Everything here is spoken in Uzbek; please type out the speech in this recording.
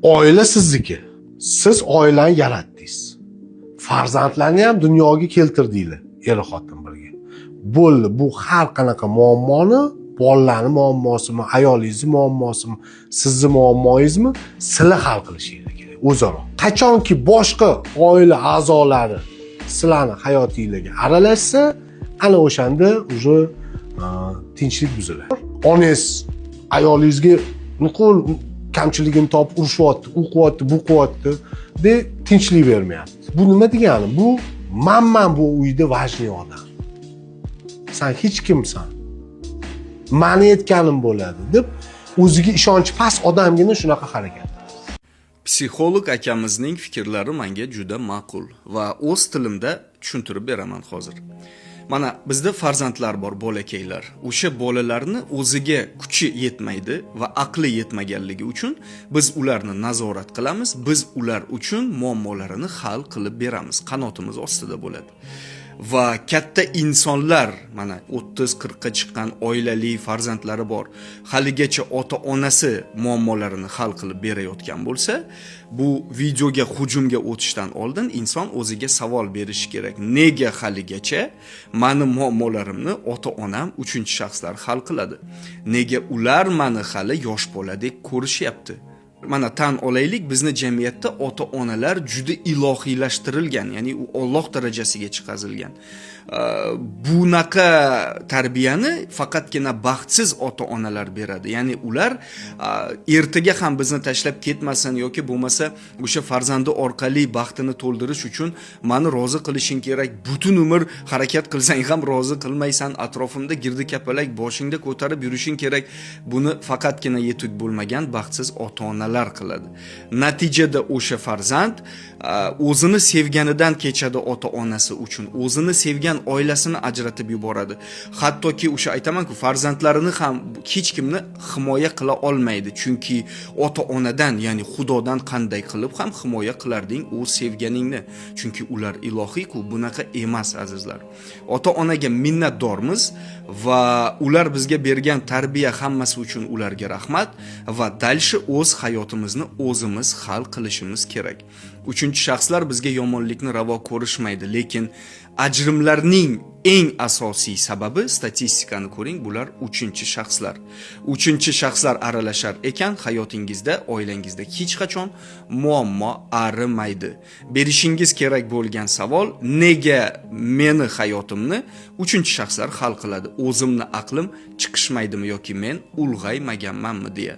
Oila sizniki. Siz oilani yaratdingiz. Farzandlarni ham dunyoga keltirdinglar, er xotin birga. Bo'ldi, bu har qanaqa muammoni, bolalarning muammosimi, ayolingizning muammosimi, sizning muammoyingizmi, sizlar hal qilishingiz kerak o'zaro. Qachonki boshqa oila a'zolari sizlarni hayotingizga aralashsa, ana o'shanda уже tinchlik buziladi. Onangiz ayolingizga nuqul kamchiligini topib urushyapti, u qilyapti, bu qilyapti deb tinchlik bermayapti. Bu nima degani? Bu men bu uyda важный odam. Sen hech kimsan. Mani aytganim bo'ladi deb o'ziga ishonchi past odamgina shunaqa harakat. Psixolog akamizning fikrlari menga juda ma'qul va o'z tilimda tushuntirib beraman hozir. Mana bizda farzandlar bor, bolakaylar. O'sha bolalarni o'ziga kuchi yetmaydi va aqli yetmaganligi uchun biz ularni nazorat qilamiz, biz ular uchun muammolarini hal qilib beramiz. Qanotimiz ostida bo'ladi. Va katta insonlar, mana 30-40 ga chiqqan oilali farzandlari bor, haligacha ota-onasi muammolarini hal qilib berayotgan bo'lsa, bu videoga hujumga o'tishdan oldin inson o'ziga savol berishi kerak. Nega haligacha meni muammolarimni ota-onam, uchinchi shaxslar hal qiladi? Nega ular meni hali yosh boladek ko'rishyapti? Mana tan olaylik, bizni jamiyatda ota-onalar juda ilohiylashtirilgan, ya'ni u Alloh darajasiga chiqazilgan. Bunaqa tarbiyani faqatgina baxtsiz ota-onalar beradi. Ya'ni ular ertaga ham bizni tashlab ketmasin yoki bo'lmasa o'sha farzandi orqali baxtini to'ldirish uchun meni rozi qilishing kerak, butun umr harakat qilsang ham rozi qilmaysan, atrofimda girdi kapalak boshingda ko'tarib yurishing kerak. Buni faqatgina yetuk bo'lmagan baxtsiz ota-onalar qiladi. Natijada o'sha farzand o'zini sevganidan kechadi ota-onasi uchun, o'zini sevgan oilasini ajratib yuboradi. Hattoki o'sha aytaman-ku, farzandlarini ham hech kimni himoya qila olmaydi, chunki ota-onadan, ya'ni Xudodan qanday qilib ham himoya qilarding o'z sevganingni, chunki ular ilohiy-ku, bunaqa emas azizlar. Ota-onaga minnatdormiz va ular bizga bergan tarbiya hammasi uchun ularga rahmat va dalshi o'z hayotimizni o'zimiz hal qilishimiz kerak. Uchinchi shaxslar bizga yomonlikni ravo ko'rishmaydi, lekin ajrimlarning eng asosiy sababi, statistikani ko'ring, bular uchinchi shaxslar. Uchinchi shaxslar aralashar ekan hayotingizda, oilangizda hech qachon muammo arimaydi. Berishingiz kerak bo'lgan savol, nega meni hayotimni uchinchi shaxslar hal qiladi? O'zimni aqlim chiqishmaydimi yoki men ulg'aymaganmanmi deya.